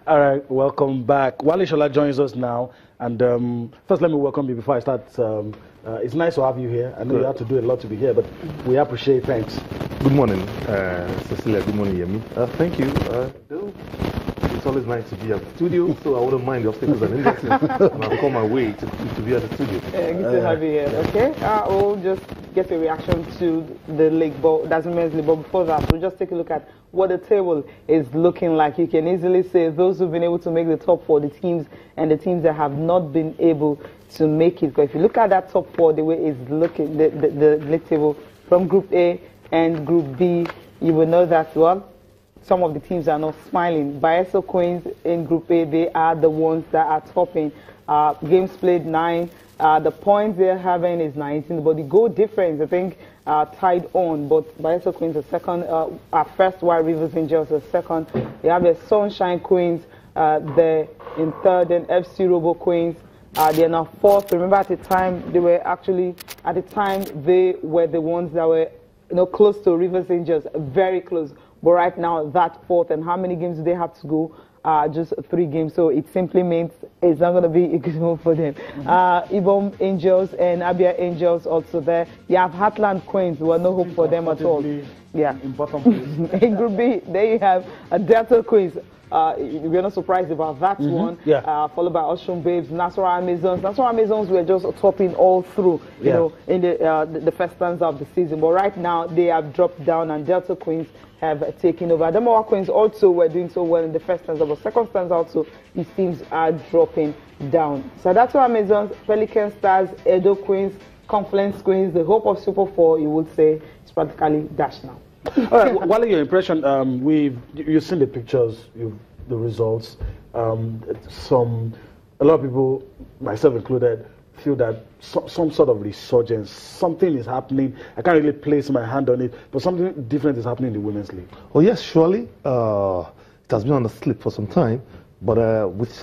All right, welcome back. Wale Shola joins us now. And first, let me welcome you before I start. It's nice to have you here. I know you have to do a lot to be here, but we appreciate it. Thanks. Good morning, Cecilia. Good morning, Yemi. Thank you. It's always nice to be at the studio, so I wouldn't mind the obstacles and indexes. And I'll call my way to be at the studio. Good to have you here. Okay, we'll just get a reaction to the league ball, that's women's league. But before that, we'll just take a look at what the table is looking like. You can easily say those who've been able to make the top four, the teams, and the teams that have not been able to make it. Because if you look at that top four, the way it's looking, the league table from Group A and Group B, you will know that, well, some of the teams are not smiling. Bayelsa Queens in Group A, they are the ones that are topping. Games played 9. The points they're having is 19, but the goal difference, I think, tied on. But Bayelsa Queens are second. First, while Rivers Angels are second. You have the Sunshine Queens there in third, and FC Robo Queens. They are now fourth. Remember, at the time they were the ones that were close to Rivers Angels, very close. But right now, that fourth, and how many games do they have to go? Just 3 games, so it simply means it's not going to be a good move for them. Ibom Angels and Abia Angels also there. You have Heartland Queens, well, no hope for them at all. Yeah. Important place. In Group B, there you have Delta Queens. We're not surprised about that one. Yeah. Followed by Ocean Babes, Nasarawa Amazons. Nasarawa Amazons were just topping all through, you know, in the first stanza of the season. But right now, they have dropped down, and Delta Queens have taken over. The Moa Queens also were doing so well in the first stanza, but second stanza also, these teams are dropping down. So that's why Amazons, Pelican Stars, Edo Queens, Confluence Queens, the hope of Super 4, you would say, is practically dashed now. All right, what are your impression? You've seen the pictures, the results. A lot of people, myself included, feel that some sort of resurgence, something is happening. I can't really place my hand on it, but something different is happening in the women's league. Oh yes, surely. It has been on the slip for some time, but with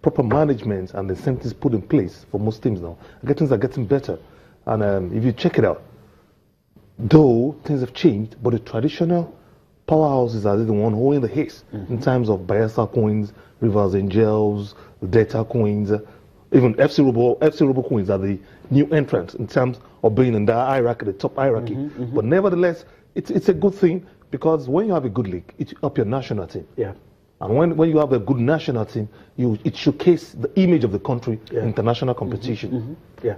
proper management and incentives put in place for most teams now, things are getting better. And if you check it out, though things have changed, but the traditional powerhouses are the one holding the haze in terms of Bayelsa Queens, Rivers Angels, Delta Queens, even FC Robo Queens are the new entrants in terms of being in the hierarchy, the top hierarchy. But nevertheless, it's a good thing, because when you have a good league, it up your national team. Yeah. And when you have a good national team, it showcases the image of the country in international competition. Yeah,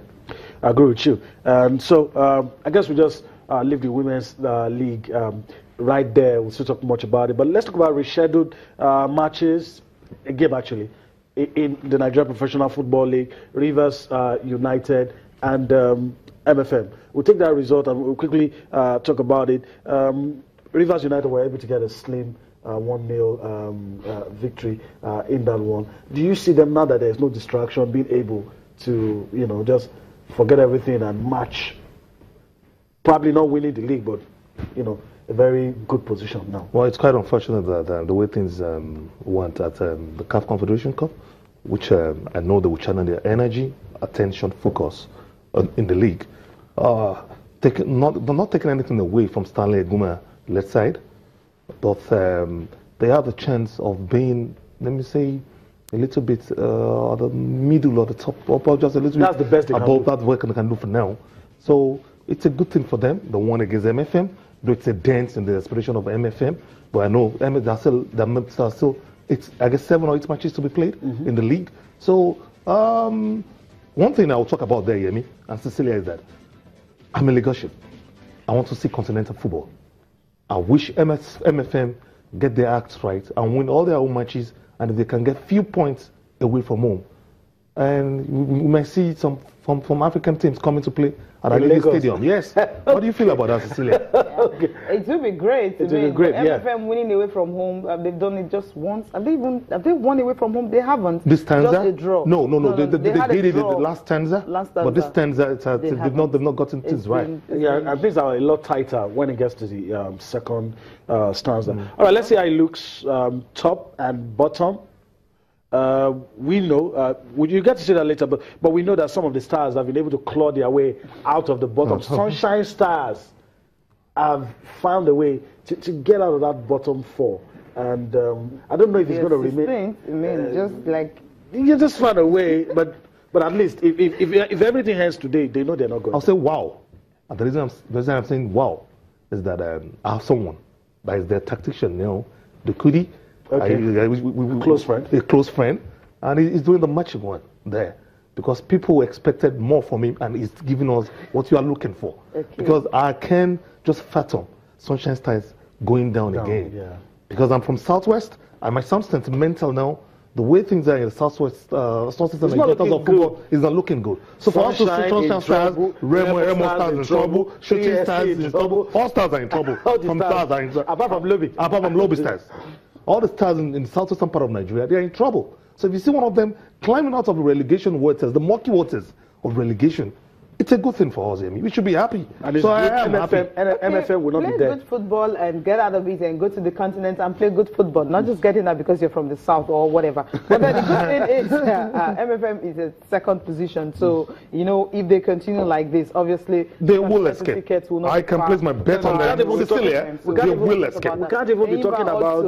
I agree with you. So I guess we just leave the women's league right there. We'll still talk much about it. But let's talk about rescheduled matches, a game actually, in the Nigeria Professional Football League, Rivers United and MFM. We'll take that result and we'll quickly talk about it. Rivers United were able to get a slim 1-0 victory in that one. Do you see them, now that there's no distraction, being able to, just forget everything and match? Probably not winning the league, but, a very good position now. Well, it's quite unfortunate that the way things went at the CAF Confederation Cup, which I know they will channel their energy, attention, focus in the league. They're not taking anything away from Stanley Eguma left side, but they have the chance of being, let me say, a little bit the middle or the top, or just a little bit above that work they can do for now. So it's a good thing for them. They won against MFM. Though it's a dent in the aspiration of MFM, but I know there are still I guess 7 or 8 matches to be played in the league. So one thing I will talk about there, Yemi and Cecilia, is that I'm a Lagosian. I want to see continental football. I wish MFM get their acts right and win all their own matches, and if they can get few points away from home, and we might see some from African teams coming to play at a stadium. Yes. What do you feel about that, Cecilia? Okay. It will be great. It will be great. MFM winning away from home. They've done it just once. Have they won away from home? They haven't. This stanza? Just a draw. No. They did it the last stanza. But this stanza, they've not gotten things right. Yeah, and things are a lot tighter when it gets to the second stanza. All right, let's see how it looks top and bottom. We know, you get to see that later, but we know that some of the stars have been able to claw their way out of the bottom. Sunshine Stars have found a way to get out of that bottom 4. and I don't know if he's going to remain. I mean, just like You just find a way, but at least if everything ends today, they know they're not going. I'll say wow. And the reason I'm saying wow is that I have someone that is their tactician, the Kudi. Okay. Close friend. A close friend, and he's doing the matching one there because people expected more from him, and he's giving us what you are looking for. Okay. Because I can just fathom Sunshine Stars going down again. Yeah. Because I'm from Southwest, I might sound sentimental now. The way things are in the Southwest, Southwest in terms of football is not looking good. So for us to see Sunshine Stars, Remo Stars in trouble, Shooting Stars in trouble, all stars are in trouble. From stars are in trouble. Apart from Lobby. Apart from Lobby Stars. All the stars in the southwestern part of Nigeria, they are in trouble. So if you see one of them climbing out of the relegation waters, the murky waters of relegation, it's a good thing for us, Amy. We should be happy. And so I am happy. MFM will not be there. Play good football and get out of it and go to the continent and play good football. Not just getting that because you're from the south or whatever. But then the good thing is MFM is a second position. So, if they continue like this, obviously they will escape. I can place my bet on them. They will escape. We can't even be talking about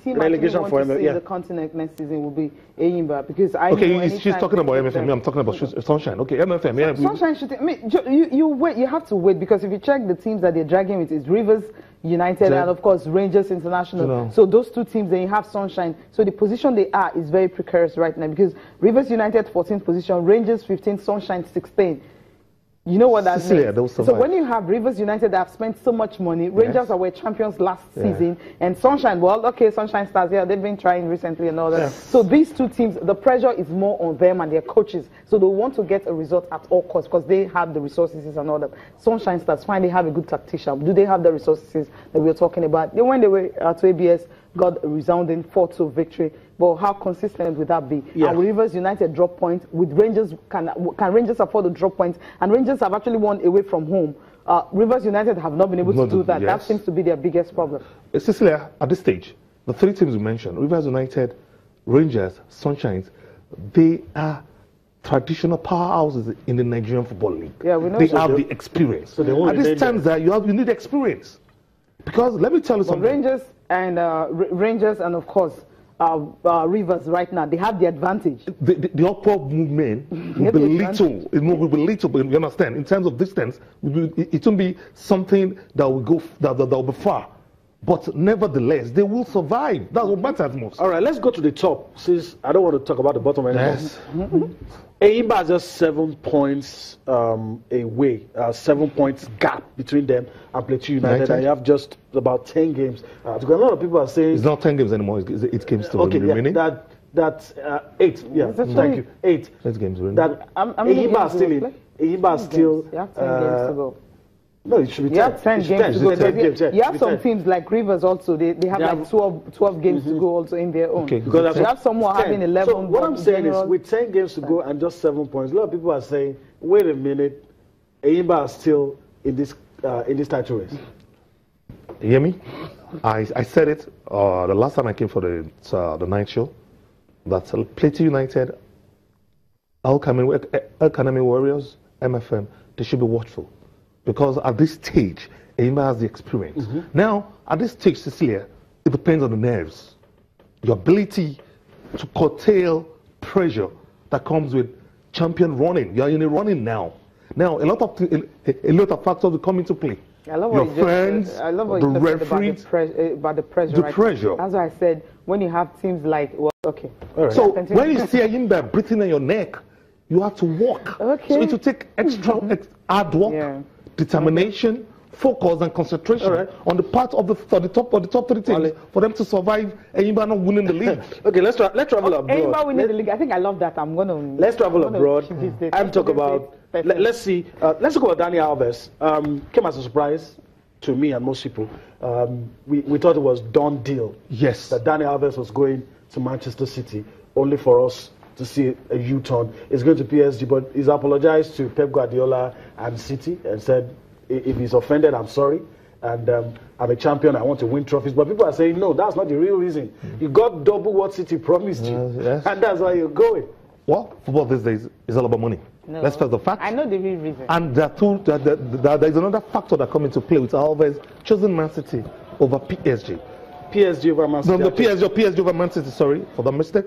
relegation for MFM. The continent next season will be Eyimba because she's talking about MFM. I'm talking about Sunshine. Okay, MFM. Yeah. Sunshine should. I mean, you wait. You have to wait because if you check the teams that they're dragging with, it's Rivers United and of course Rangers International. So those two teams, then you have Sunshine. So the position they are is very precarious right now because Rivers United 14th position, Rangers 15th, Sunshine 16th. You know what that means? So when you have Rivers United that have spent so much money, Rangers were champions last season, and Sunshine, Sunshine Stars, they've been trying recently and all that. So these two teams, the pressure is more on them and their coaches. So they want to get a result at all costs because they have the resources and all that. Sunshine Stars, fine, they have a good tactician. Do they have the resources that we're talking about? When they were to ABS, got a resounding 4-2 victory. But how consistent would that be? And will Rivers United drop points? With Rangers, can Rangers afford to drop points? And Rangers have actually won away from home. Rivers United have not been able to do that. That seems to be their biggest problem. Cecilia, at this stage, the three teams we mentioned, Rivers United, Rangers, Sunshines, they are traditional powerhouses in the Nigerian Football League. Yeah, we know they have the experience. So at this time, you need experience. Because let me tell you something. Rangers and of course Rivers right now, they have the advantage. The upward movement will be little. It will be little, but you understand. In terms of distance, it won't be something that will go that will be far. But nevertheless, they will survive. That's what matters most. All right, let's go to the top. Since I don't want to talk about the bottom anymore. Yes. Eyimba is just 7 points away, 7 points gap between them and Plateau United. And you have just about 10 games. Because a lot of people are saying it's not 10 games anymore. It's 8 games still remaining. That's 8. Yeah, thank you. 8. 8 games remaining. That Eyimba is still in. Eyimba is still. You have 10 games to go. No, it should be 10. You have 10 games to go. 10 games, you have some teams like Rivers also. They have like 12 games to go also in their own. Okay. Because you have someone having 11. So what I'm saying is, with 10 games to go and just 7 points, a lot of people are saying, wait a minute, Eyimba is still in this title race. You hear me? I said it the last time I came for the night show, that Plateau United, El Kanemi Warriors, MFM, they should be watchful. Because at this stage, Eyimba has the experience. Now, at this stage, Cecilia, it depends on the nerves. Your ability to curtail pressure that comes with champion running. You are in a running now. Now, a lot of factors will come into play. I love your what friends, I love what the you referees, about the pressure. The pressure. As I said, when you have teams like, okay. Right. So when you see Eyimba breathing on your neck, you have to walk. Okay. So it will take extra hard work, determination, focus, and concentration on the part of the top 3 teams for them to survive. Eyimba not winning the league. Okay, let's travel abroad. Eyimba winning the league. I think I love that. Let's travel abroad. I'm talking about. Let's see. Let's talk about Daniel Alves. Came as a surprise to me and most people. We thought it was done deal. Yes. That Daniel Alves was going to Manchester City, only for us to see a U-turn. He's going to PSG, but he's apologized to Pep Guardiola and City and said, if he's offended, I'm sorry. And I'm a champion, I want to win trophies. But people are saying, no, that's not the real reason. You got double what City promised you. And that's why you're going. Well, football these days is all about money. No. Let's face the facts. I know the real reason. And there is another factor that comes into play with Alves choosing Man City over PSG. PSG over Man City. No, the PSG over Man City, sorry for the mistake.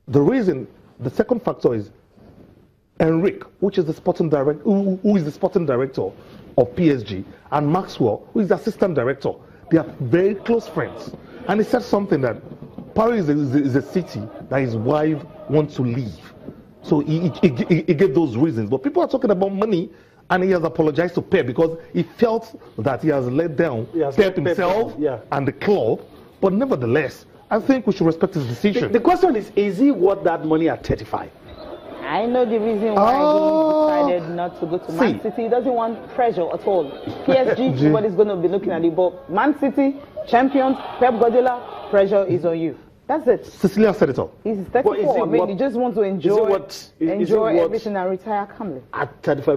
The reason, the second factor is Enrique, which is the sporting director, who is the sporting director of PSG, and Maxwell, who is the assistant director. They are very close friends. And he said something that Paris is a city that his wife wants to leave. So he gave those reasons. But people are talking about money, and he has apologized to Pep because he felt that he has let down Pep himself and the club. But nevertheless, I think we should respect his decision. The question is he worth that money at 35? I know the reason why he decided not to go to Man City. He doesn't want pressure at all. PSG, nobody's going to be looking at it. But Man City, champions, Pep Guardiola, pressure is on you. That's it. Cecilia said it all. He's 34. I mean, you just want to enjoy everything and retire calmly. At 35.